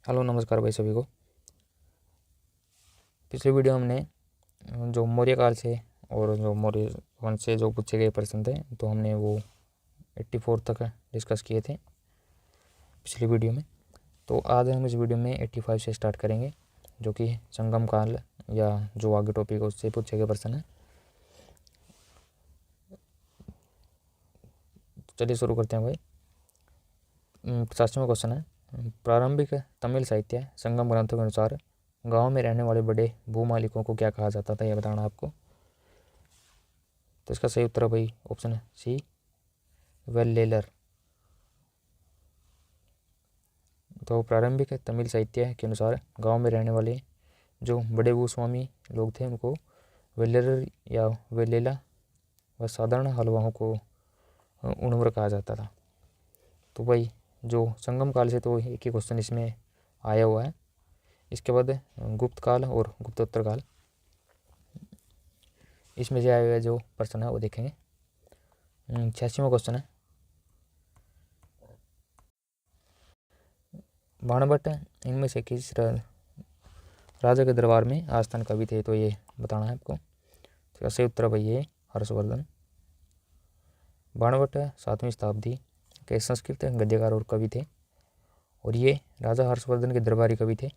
Hello नमस्कार भाई सभी को। पिछले वीडियो हमने जो मौर्य काल से और जो मौर्य वंश से जो पूछे गए प्रश्न थे तो हमने वो 84 तक डिस्कस किए थे पिछली वीडियो में। तो आज हम इस वीडियो में 85 से स्टार्ट करेंगे, जो कि संगम काल या जो आगे टॉपिक है उससे पूछे गए प्रश्न है। चलिए शुरू करते हैं भाई। 50वां क्वेश्चन है, प्रारंभिक तमिल साहित्य संगम ग्रंथों के अनुसार गांव में रहने वाले बड़े भूमालिकों को क्या कहा जाता था, यह बताना आपको। तो इसका सही उत्तर है भाई ऑप्शन है सी, वेल्लेलर। तो प्रारंभिक तमिल साहित्य के अनुसार गांव में रहने वाले जो बड़े भूस्वामी लोग थे उनको वेल्लेलर या वेल्लेला व साधारण हलवाओं को उणवर कहा जाता था। तो भाई जो संगम काल से तो एक ही क्वेश्चन इसमें आया हुआ है। इसके बाद गुप्त काल और गुप्तोत्तर काल, इसमें से आया हुआ जो प्रश्न है वो देखेंगे। 86वां क्वेश्चन है, बाणभट्ट इनमें से किस राजा के दरबार में आस्थान कवि थे, तो ये बताना है आपको। तो सही उत्तर भाई ये हर्षवर्धन। बाणभट्ट 7वीं शताब्दी के संस्कृत गद्यकार और कवि थे और ये राजा हर्षवर्धन के दरबारी कवि थे।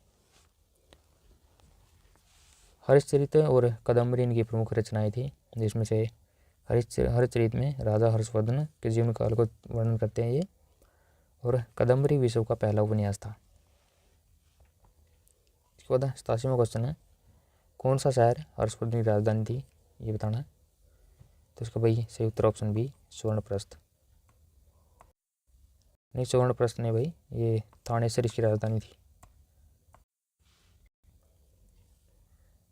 हरिश्चरित और कदम्बरी इनकी प्रमुख रचनाएं थी, जिसमें से हरिश्चरित में राजा हर्षवर्धन के जीवन काल को वर्णन करते हैं ये, और कदम्बरी विश्व का पहला उपन्यास था। इसके बाद 87वां क्वेश्चन है, कौन सा शहर हर्षवर्धन की राजधानी थी, ये बताना है। तो इसका भाई सही उत्तर ऑप्शन बी, स्वर्णप्रस्थ। नहीं, स्वर्णप्रस्थ नहीं भाई, ये थानेसर इसकी राजधानी थी।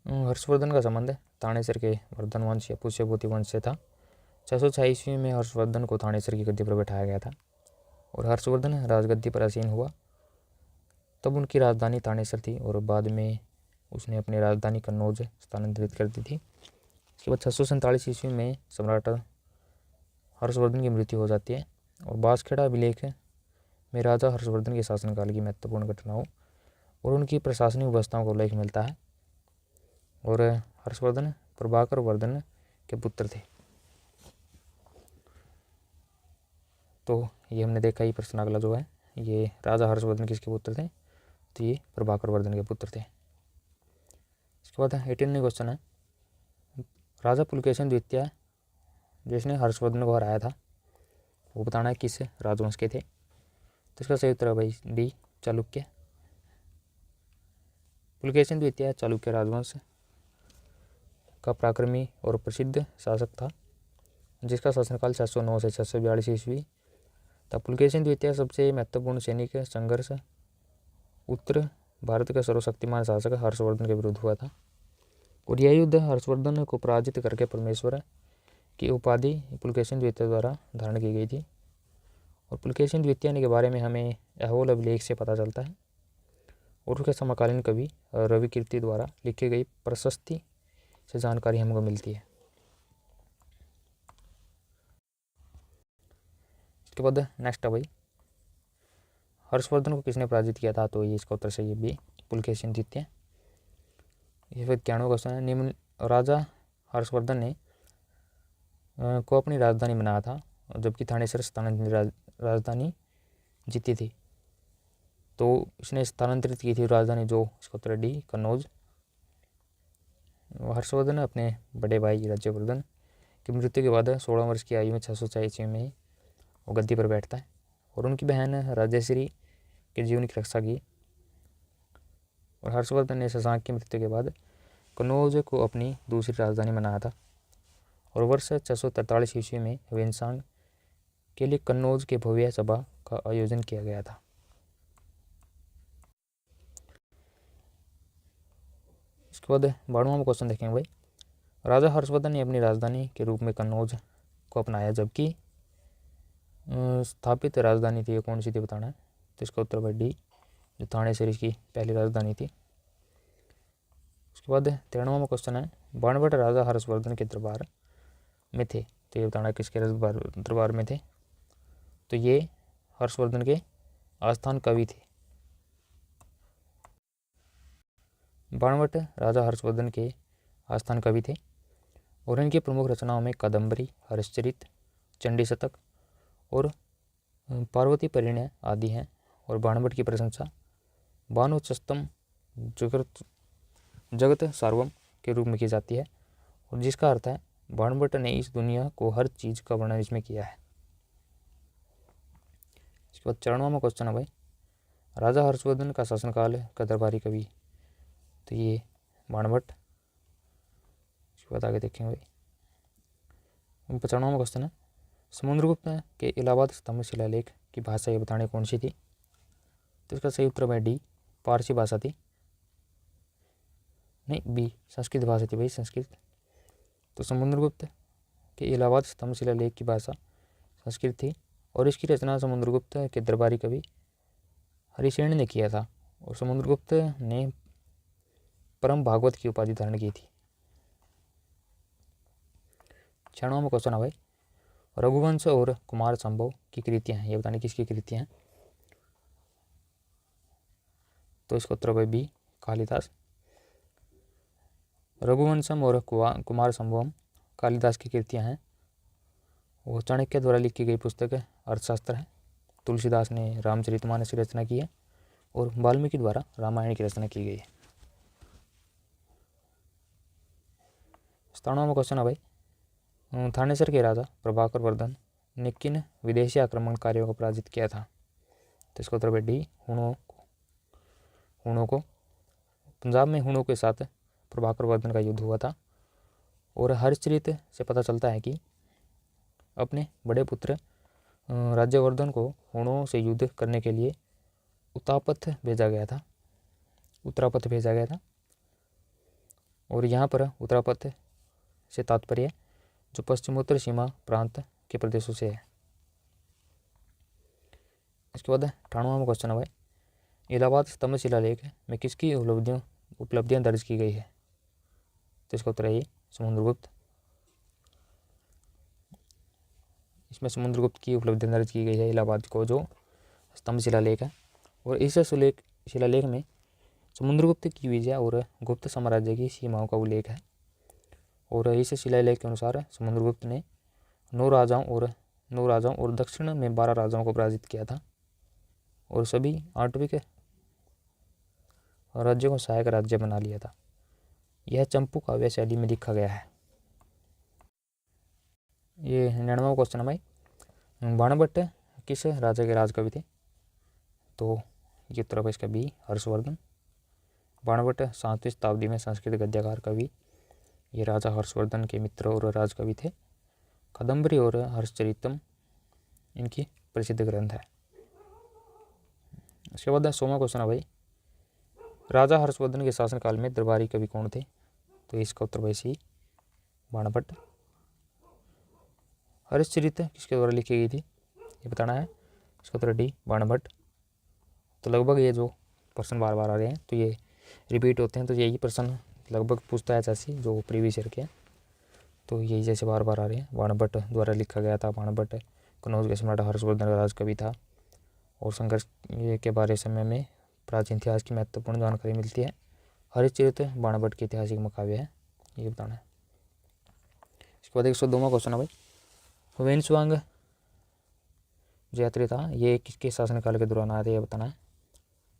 हर्षवर्धन का संबंध थानेसर के वर्धन वंश या पुष्यभूति वंश से था। 606 ईस्वी में हर्षवर्धन को थानेसर की गद्दी पर बैठाया गया था और हर्षवर्धन राजगद्दी पर आसीन हुआ तब उनकी राजधानी थानेसर थी और बाद में उसने अपनी राजधानी कन्नौज स्थानांतरित कर दी थी। इसके बाद 647 ईस्वी में सम्राट हर्षवर्धन की मृत्यु हो जाती है और बांसखेड़ा अभिलेख में राजा हर्षवर्धन के शासनकाल की महत्वपूर्ण घटनाओं और उनकी प्रशासनिक व्यवस्थाओं का उल्लेख मिलता है। और हर्षवर्धन प्रभाकर वर्धन के पुत्र थे। तो ये हमने देखा, ये प्रश्न अगला जो है, ये राजा हर्षवर्धन किसके पुत्र थे, तो ये प्रभाकर वर्धन के पुत्र थे। इसके बाद 18वां क्वेश्चन है, राजा पुलकेशिन द्वितीय जिसने हर्षवर्धन को हराया था वो बताना है किस राजवंश के थे। तो इसका सही उत्तर है भाई डी, चालुक्य। पुलकेशिन द्वितीय चालुक्य राजवंश का पराक्रमी और प्रसिद्ध शासक था, जिसका शासनकाल 609 से 642 ईस्वी था। पुलकेशिन द्वितीय सबसे महत्वपूर्ण सैनिक संघर्ष उत्तर भारत के सर्वशक्तिमान शासक हर्षवर्धन के विरुद्ध हुआ था और यह युद्ध हर्षवर्धन को पराजित करके परमेश्वर की उपाधि पुलकेशिन द्वितीय द्वारा धारण की गई थी। और पुलकेशिन द्वितीय के बारे में हमें अहोल अभिलेख से पता चलता है और उसके समकालीन कवि रवि कीर्ति द्वारा लिखी गई प्रशस्ति से जानकारी हमको मिलती है। इसके बाद नेक्स्ट है भाई, हर्षवर्धन को किसने पराजित किया था, तो ये इसका उत्तर सही है बी, पुलकेशिन द्वितीय। ये 91वां क्वेश्चन है, निम्न राजा हर्षवर्धन ने को अपनी राजधानी बनाया था जबकि थानेसर स्थानांतरित राजधानी जीती थी। तो इसने स्थानांतरित की थी राजधानी, जो इसका उत्तर डी, कन्नौज। हर्षवर्धन अपने बड़े भाई राज्यवर्धन की मृत्यु के बाद 16 वर्ष की आयु में 604 ईस्वी में वो गद्दी पर बैठता है और उनकी बहन राजेश्वरी के जीवन की रक्षा की। और हर्षवर्धन ने शशांक की मृत्यु के बाद कन्नौज को अपनी दूसरी राजधानी बनाया था और वर्ष 643 ईस्वी में वेनसांग के लिए कन्नौज के भव्य सभा का आयोजन किया गया था। इसके बाद 92वां क्वेश्चन देखेंगे भाई, राजा हर्षवर्धन ने अपनी राजधानी के रूप में कन्नौज को अपनाया जबकि स्थापित राजधानी थी कौन सी थी बताना है। तो इसका उत्तर भाई डी, जो थानेसर की पहली राजधानी थी। उसके बाद 93वां क्वेश्चन है, बाणभट्ट राजा हर्षवर्धन के दरबार में थे, तो ये बताना किसके दरबार में थे। तो ये हर्षवर्धन के आस्थान कवि थे। बाणभट्ट राजा हर्षवर्धन के आस्थान कवि थे और इनकी प्रमुख रचनाओं में कादम्बरी, हर्षचरित, चंडी शतक और पार्वती परिणय आदि हैं। और बाणभट्ट की प्रशंसा बाणोच्चस्तम जगत सार्वम के रूप में की जाती है, और जिसका अर्थ है बाणभट्ट ने इस दुनिया को हर चीज़ का वर्णन इसमें किया है। इसके बाद 94वां क्वेश्चन है भाई, राजा हर्षवर्धन का शासनकाल का दरबारी कवि, तो ये बाणभट्ट। इसके बाद आगे देखेंगे भाई 95वां क्वेश्चन है, समुद्रगुप्त के इलाहाबाद स्तंभ शिलालेख की भाषा ये बताने कौन सी थी, तो इसका सही उत्तर है डी, पारसी भाषा थी, नहीं बी संस्कृत भाषा थी भाई, संस्कृत। तो समुद्रगुप्त के इलाहाबाद स्तंभ शिलालेख की भाषा संस्कृत थी और इसकी रचना समुद्रगुप्त के दरबारी कवि हरिसेन ने किया था, और समुद्रगुप्त ने परम भागवत की उपाधि धारण की थी। 96वां क्वेश्चन है भाई, रघुवंश और कुमार संभव की कृतियां हैं, ये बताने किसकी कृतियां हैं, तो इसका उत्तर है बी, कालिदास। रघुवंशम और कुमार संभवम कालिदास की कृतियां हैं। वो चाणक्य द्वारा लिखी गई पुस्तक अर्थशास्त्र है। तुलसीदास ने रामचरितमानस की रचना की है और वाल्मीकि द्वारा रामायण की रचना की गई है। 97वां क्वेश्चन है भाई, थानेसर के राजा प्रभाकर वर्धन ने किन विदेशी आक्रमणकारियों को पराजित किया था, तो इसका उत्तर है डी, हुणों को। पंजाब में हुणों के साथ प्रभाकर वर्धन का युद्ध हुआ था, और हर्षचरित से पता चलता है कि अपने बड़े पुत्र राज्यवर्धन को हुणों से युद्ध करने के लिए उत्तरापथ भेजा गया था। और यहाँ पर उत्तरापथ से तात्पर्य जो पश्चिमोत्तर सीमा प्रांत के प्रदेशों से है। इसके बाद 98वां क्वेश्चन है भाई, इलाहाबाद स्तंभ शिलालेख में किसकी उपलब्धियां दर्ज की गई है, तो इसका उत्तर है ये, समुद्रगुप्त। इसमें समुद्रगुप्त की उपलब्धियां दर्ज की गई है इलाहाबाद को जो स्तंभ शिलालेख है, और इस शिलालेख में समुद्रगुप्त की विजय और गुप्त साम्राज्य की सीमाओं का उल्लेख है। और इस शिलालेख के अनुसार समुद्रगुप्त ने 9 राजाओं और दक्षिण में 12 राजाओं को पराजित किया था, और सभी आठविक राज्यों को सहायक राज्य बना लिया था। यह चंपू काव्य शैली में लिखा गया है। ये 99वां क्वेश्चन है भाई, बाणभट्ट किस राजा के राजकवि थे, तो ये उत्तर है इसका बी, हर्षवर्धन। बाणभट्ट 7वीं शताब्दी में संस्कृत गद्यकार कवि ये राजा हर्षवर्धन के मित्र और राजकवि थे। कादम्बरी और हर्षचरितम इनकी प्रसिद्ध ग्रंथ है। इसके बाद 100वां क्वेश्चन है भाई, राजा हर्षवर्धन के शासनकाल में दरबारी कवि कौन थे, तो इसका उत्तर भाई सी, बाणभट्ट। हर्षचरित किसके द्वारा लिखी गई थी, ये बताना है, इसका उत्तर डी, बाणभट्ट। तो लगभग ये जो प्रश्न बार बार आ रहे हैं तो ये रिपीट होते हैं, तो यही प्रश्न लगभग पूछता है जैसे जो प्रीवियस ईयर के हैं, तो यही जैसे बार बार आ रहे हैं। बाणभट्ट द्वारा लिखा गया था। बाणभट्ट कनौज के सम्राट हर्षवर्धन का राजकवि था, और संघर्ष के बारे समय में प्राचीन इतिहास की महत्वपूर्ण जानकारी मिलती है। हरिश्चरित बाणभट्ट की ऐतिहासिक काव्य है, ये बताना है। इसके बाद 102वां क्वेश्चन है भाई, वेनसुआंग जो यात्री था ये किसके शासनकाल के दौरान आया था, ये बताना है।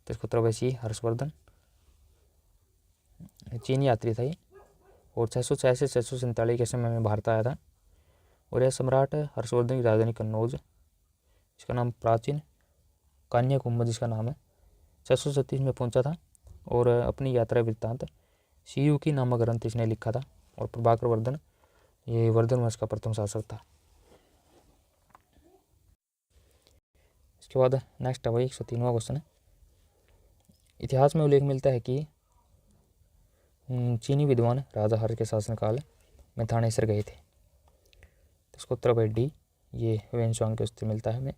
तो इसका उत्तर वैसी हर्षवर्धन, चीनी यात्री था ये, और 666 से 647 के समय में भारत आया था। और यह सम्राट हर्षवर्धन की राजधानी कन्नौज, इसका नाम प्राचीन कन्याकुमारी जिसका नाम है, 637 में पहुंचा था। और अपनी यात्रा वृत्तांत शियुकी नामक ग्रंथ इसने लिखा था। और प्रभाकर वर्धन ये वर्धन वंश का प्रथम शासक था। इसके बाद नेक्स्ट है भाई 103वां क्वेश्चन है, इतिहास में उल्लेख मिलता है कि चीनी विद्वान राजा हर्ष के शासनकाल में थानेसर गए थे, तो इसको उत्तर भाई डी, ये वेनसुआंग के उत्तर मिलता है हमें।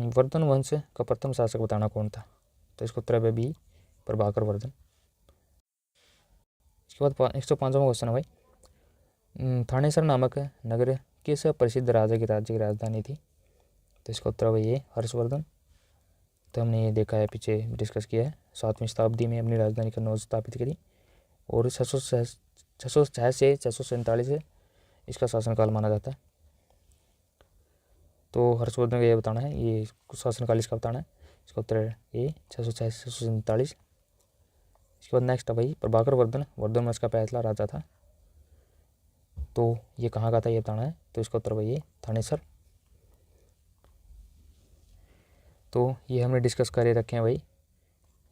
वर्धन वंश का प्रथम शासक बताना कौन था, तो इसको उत्तर है बी, प्रभाकर वर्धन। इसके बाद 105वां क्वेश्चन है भाई, थानेसर नामक नगर किस प्रसिद्ध राजा की राज्य की राजधानी थी, तो इसका उत्तर है ये हर्षवर्धन। तो हमने ये देखा है, पीछे डिस्कस किया है, 7वीं शताब्दी में अपनी राजधानी कन्नौज स्थापित करी और 606 से 647 इसका शासनकाल माना जाता है। तो हर्षवर्धन का ये बताना है, ये शासनकाल इसका बताना है। इसका उत्तर है ये 606 से 647। इसके बाद नेक्स्ट है भाई प्रभाकर वर्धन, वर्धन वंश का पहला राजा था। तो ये कहाँ का था ये बताना है। तो इसका उत्तर भाई ये थानेसर। तो ये हमने डिस्कस करे रखे हैं भाई।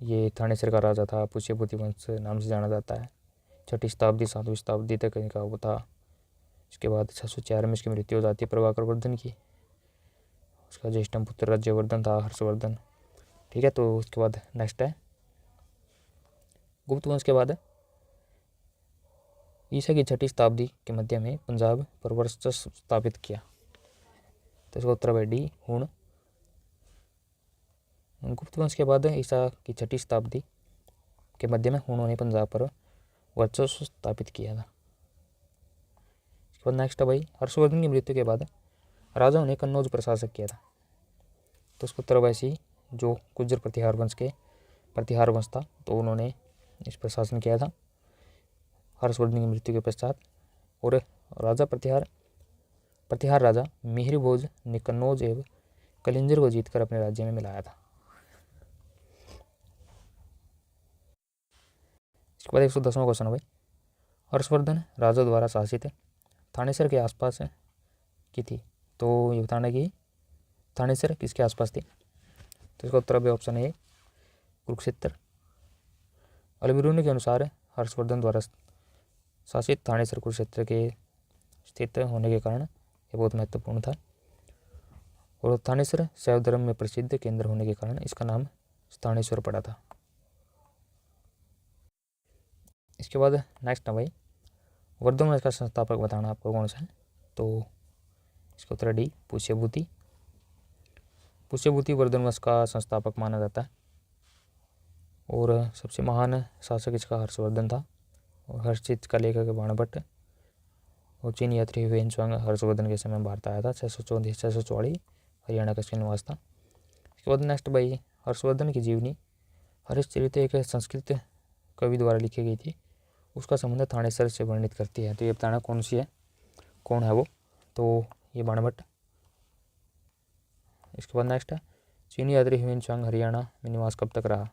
ये थानेसर का राजा था, पुष्यभूति वंश नाम से जाना जाता है। 6ठी शताब्दी 7वीं शताब्दी तक इनका वो था। इसके बाद 604 में इसकी मृत्यु हो जाती है प्रभाकर वर्धन की। उसका ज्येष्ठतम पुत्र राज्यवर्धन था, हर्षवर्धन। ठीक है, तो उसके बाद नेक्स्ट है गुप्त वंश के बाद ईसा की 6ठी शताब्दी के मध्य में पंजाब पर वर्चस्व स्थापित किया। तो इसका उत्तर है डी हूण। गुप्त वंश के बाद ईसा की 6ठी शताब्दी के मध्य में हुणों ने पंजाब पर वर्चस्व स्थापित किया था। इसके बाद नेक्स्ट है भाई हर्षवर्धन की मृत्यु के बाद राजाओं ने कन्नौज पर शासक किया था। तो उसको उत्तर वैसी जो गुर्जर प्रतिहार वंश था, तो उन्होंने इस पर शासन किया था हर्षवर्धन की मृत्यु के पश्चात। और राजा प्रतिहार राजा मिहिर भोज ने कन्नौज एवं कलिंजर को जीतकर अपने राज्य में मिलाया था। इसके बाद 110वां क्वेश्चन है भाई हर्षवर्धन राजा द्वारा शासित थानेसर के आसपास की थी। तो ये बताना कि थानेसर किसके आसपास थी। तो इसका उत्तर ऑप्शन है कुरुक्षेत्र। अलबिरूनी के अनुसार हर्षवर्धन द्वारा शासित थानेसर कुरुक्षेत्र के स्थित होने के कारण ये बहुत महत्वपूर्ण था। और थानेसर शैव धर्म में प्रसिद्ध केंद्र होने के कारण इसका नाम स्थानेश्वर पड़ा था। इसके बाद नेक्स्ट है भाई वर्धन वंश का संस्थापक बताना आपको कौन सा है। तो इसका उत्तर डी पुष्यभूति। पुष्यभूति वर्धन वंश का संस्थापक माना जाता है और सबसे महान शासक इसका हर्षवर्धन था। और हर्षचित का लेखक बाणभट्ट और चीन यात्री हुएनत्सांग हर्षवर्धन के समय भारत आया था। 644 हरियाणा का इसका निवास था। इसके बाद नेक्स्ट भाई हर्षवर्धन की जीवनी हरिश्चरित्र एक संस्कृत कवि द्वारा लिखी गई थी, उसका संबंध थानेसर से वर्णित करती है। तो ये बताना कौन सी है, कौन है वो। तो ये बाणभट्ट। इसके बाद नेक्स्ट है चीनी यात्री हुएनत्सांग हरियाणा में निवास कब तक रहा।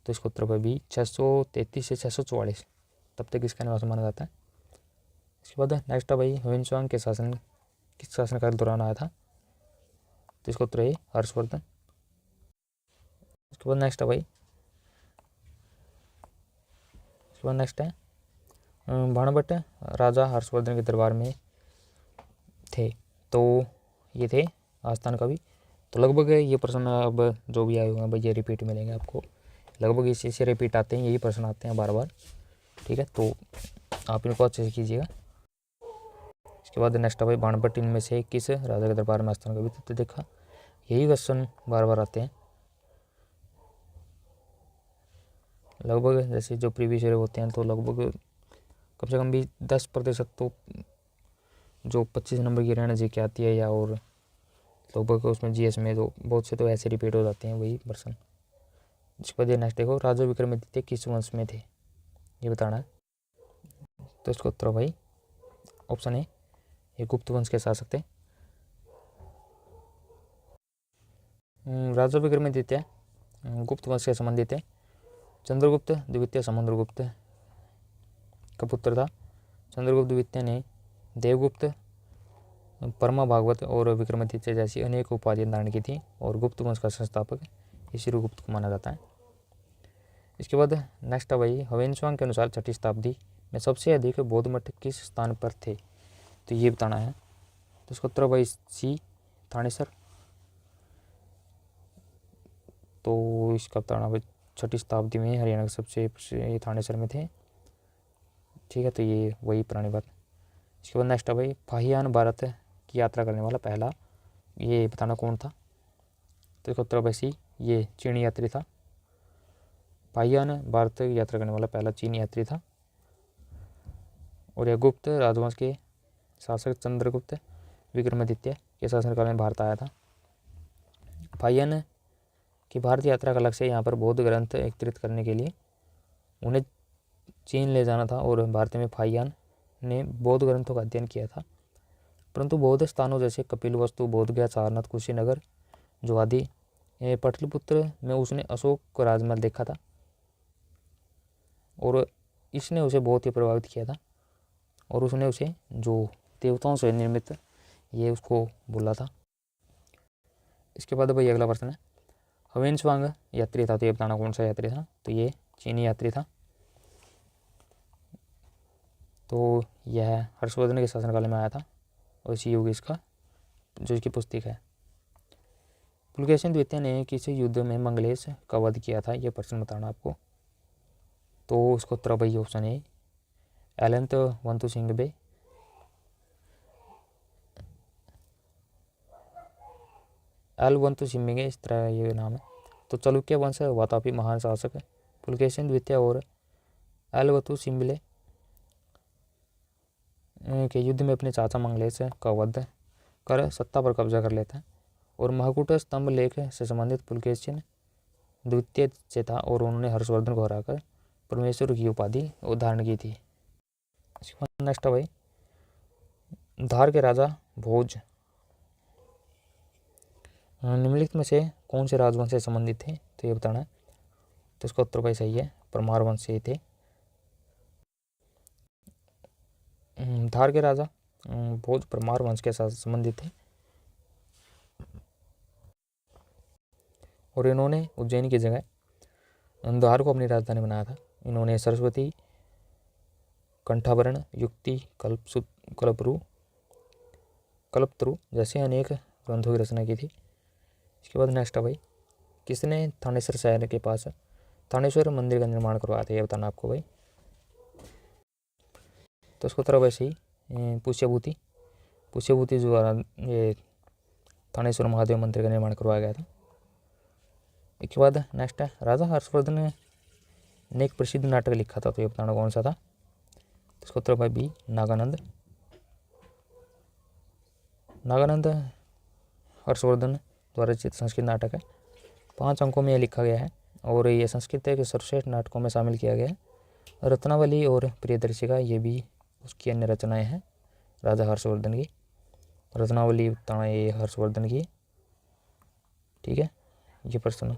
तो इसको उत्तर भी 633 से 644 तब तक इसका निवास माना जाता है। इसके बाद नेक्स्ट है भाई हुएनत्सांग के शासन किस शासनकाल दौरान आया था। तो इसका उत्तर है हर्षवर्धन। इसके बाद नेक्स्ट है भाई नेक्स्ट है बाणभट्ट राजा हर्षवर्धन के दरबार में थे। तो ये थे आस्थान कवि। तो लगभग ये प्रश्न अब जो भी आए हुए हैं भाई ये रिपीट मिलेंगे आपको, लगभग इसी से रिपीट आते हैं, यही प्रश्न आते हैं बार बार। ठीक है, तो आप इनको अच्छे से कीजिएगा। इसके बाद नेक्स्ट है भाई बाणभट्ट इनमें से किस राजा के दरबार में आस्थान कवि थे। तो देखा यही क्वेश्चन बार बार आते हैं लगभग, जैसे जो प्रीवियस ईयर होते हैं तो लगभग कम से कम भी 10% तो जो 25 नंबर की रहना जी की आती है या और लगभग उसमें जीएस में तो बहुत से तो ऐसे रिपीट हो जाते हैं वही प्रश्न। इसके बाद नेक्स्ट देखो राजा विक्रमादित्य किस वंश में थे, ये बताना है। तो इसका उत्तर भाई ऑप्शन है ये गुप्त वंश के शासक थे। राजा विक्रमादित्य गुप्त वंश से संबंधित है। चंद्रगुप्त द्वितीय समुद्रगुप्त का पुत्र था। चंद्रगुप्त द्वितीय ने देवगुप्त, परमा भागवत और विक्रमादित्य जैसी अनेक उपाधियां धारण की थी और गुप्त वंश का संस्थापक ईश्वरगुप्त को माना जाता है। इसके बाद नेक्स्ट है भाई हुएनत्सांग के अनुसार 6ठी शताब्दी में सबसे अधिक बौद्ध मठ किस स्थान पर थे। तो ये बताना है। तो इसका उत्तर भाई सी थानेसर। तो इसका बताना भाई 6ठी शताब्दी में हरियाणा के सबसे थानेसर में थे। ठीक है, तो ये वही पुरानी बात। इसके बाद नेक्स्ट है भाई फाहियान भारत की यात्रा करने वाला पहला, ये बताना कौन था। तो इसका उत्तर भाई सी ये चीनी यात्री था। फाहियान भारत की यात्रा करने वाला पहला चीनी यात्री था। और यह गुप्त राजवंश के शासक कि भारत यात्रा का लक्ष्य यहाँ पर बौद्ध ग्रंथ एकत्रित करने के लिए उन्हें चीन ले जाना था और भारत में फाहियान ने बौद्ध ग्रंथों का अध्ययन किया था। परंतु बौद्ध स्थानों जैसे कपिलवस्तु, बोधगया, सारनाथ, कुशीनगर जो आदि पाटलिपुत्र में उसने अशोक का राजमहल देखा था और इसने उसे बहुत ही प्रभावित किया था और उसने उसे जो देवताओं से निर्मित ये उसको बोला था। इसके बाद भाई अगला प्रश्न है, ह्वेनसांग यात्री था, तो ये बताना कौन सा यात्री था। तो ये चीनी यात्री था। तो यह हर्षवर्धन के शासनकाल में आया था और इसी युग इसका जो इसकी पुस्तिक है। पुलकेशिन द्वितीय ने किसी युद्ध में मंगलेश का वध किया था, ये प्रश्न बताना आपको। तो इसको उत्तर भाई ऑप्शन है एलंत वंतु सिंघबे, एलवंतु सिम्मिगे, इस तरह ये नाम है। तो चालुक्य वंश वातापी महान शासक पुलकेशिन द्वितीय और एलवतु सिम्बले के युद्ध में अपने चाचा मंगलेश का वध कर सत्ता पर कब्जा कर लेता है और महाकूट स्तंभ लेख से संबंधित पुलकेशिन द्वितीय से था और उन्होंने हर्षवर्धन को हराकर परमेश्वर की उपाधि धारण की थी। नेक्स्ट है भाई, धार के राजा भोज निम्नलिखित में से कौन से राजवंश से संबंधित थे, तो ये बताना है। तो इसका उत्तर भाई सही है, परमार वंश से थे। धार के राजा भोज परमार वंश के साथ संबंधित थे और इन्होंने उज्जैन की जगह धार को अपनी राजधानी बनाया था। इन्होंने सरस्वती, कंठाभरण, युक्ति, कल्पतरु जैसे अनेक ग्रंथों की रचना की थी। इसके बाद नेक्स्ट है भाई, किसने थानेश्वर शहर के पास थानेश्वर मंदिर का निर्माण करवाया था, ये बताना आपको भाई। तो उसको तरह वैसे ही पुष्यभूति द्वारा ये थानेश्वर महादेव मंदिर का निर्माण करवाया गया था। इसके बाद नेक्स्ट है, राजा हर्षवर्धन ने एक प्रसिद्ध नाटक लिखा था, तो ये बताना कौन सा था। तो इसको उत्तर भाई बी नागानंद। नागानंद हर्षवर्धन द्वारा रचित संस्कृत नाटक है। 5 अंकों में यह लिखा गया है और ये संस्कृत के सर्वश्रेष्ठ नाटकों में शामिल किया गया है। रत्नावली और प्रियदर्शिका ये भी उसकी अन्य रचनाएं हैं राजा हर्षवर्धन की। रत्नावली बताना ये हर्षवर्धन की, ठीक है, ये प्रश्न।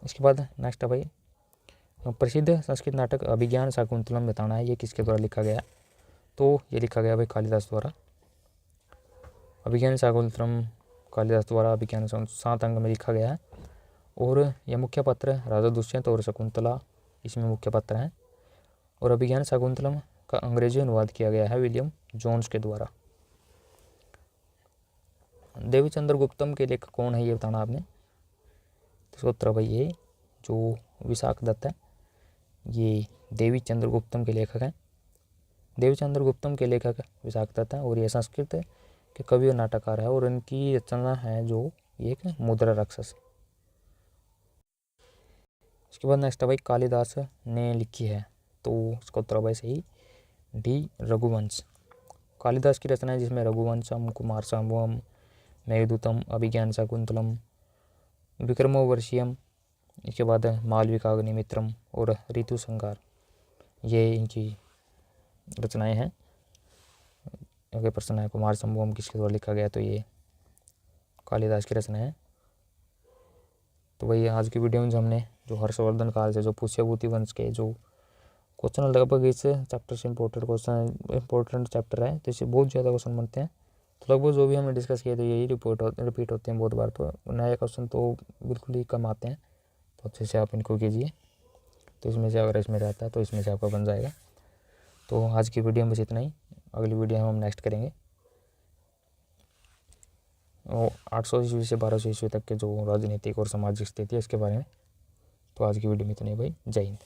इसके बाद नेक्स्ट है भाई, प्रसिद्ध संस्कृत नाटक अभिज्ञान शाकुंतलम बताना है, ये किसके द्वारा लिखा गया। तो ये लिखा गया भाई कालिदास द्वारा। अभिज्ञान शाकुंतलम कालिदास द्वारा अभिज्ञान 7 अंग में लिखा गया है और यह मुख्य पात्र राजा दुष्यंत और शकुंतला इसमें मुख्य पात्र हैं। और अभिज्ञान शाकुंतलम का अंग्रेजी अनुवाद किया गया है विलियम जोन्स के द्वारा। देवी चंद्रगुप्तम के लेखक कौन है, ये बताना आपने। तो उत्तर भाई ये जो विशाख दत्त है, ये देवी चंद्रगुप्तम के लेखक हैं। देवी चंद्रगुप्तम के लेखक विशाख दत्त हैं और ये संस्कृत के कवि और नाटककार है और इनकी रचना है जो एक मुद्रा राक्षस। इसके बाद नेक्स्ट है भाई, कालिदास ने लिखी है, तो इसका उत्तर भाई सही डी रघुवंश। कालिदास की रचना है जिसमें रघुवंशम, कुमार संभवम, मेघदूतम, अभिज्ञान शाकुंतलम, विक्रमोर्वशीयम, इसके बाद मालविकाग्निमित्रम और ऋतु संहार, ये इनकी रचनाएं हैं। अगर प्रश्न है कुमार संभवम किसके द्वारा लिखा गया, तो ये कालिदास की रचना है। तो वही आज की वीडियो में जो हमने जो हर्षवर्धन काल से जो पुष्यभूति वंश के जो क्वेश्चन लगभग इस चैप्टर से इंपॉर्टेंट चैप्टर है, तो इससे बहुत ज़्यादा क्वेश्चन बनते हैं। तो लगभग जो भी हमने डिस्कस किए थे यही रिपीट होते हैं बहुत बार, तो नए क्वेश्चन तो बिल्कुल ही कम आते हैं। तो अच्छे से आप इनको कीजिए, तो इसमें से अगर इसमें रहता है तो इसमें से आपका बन जाएगा। तो आज की वीडियो में बस इतना ही। अगली वीडियो हम नेक्स्ट करेंगे 800 ईस्वी से 1200 ईस्वी तक के जो राजनीतिक और सामाजिक स्थिति है इसके बारे में। तो आज की वीडियो में इतना ही भाई, जय हिंद।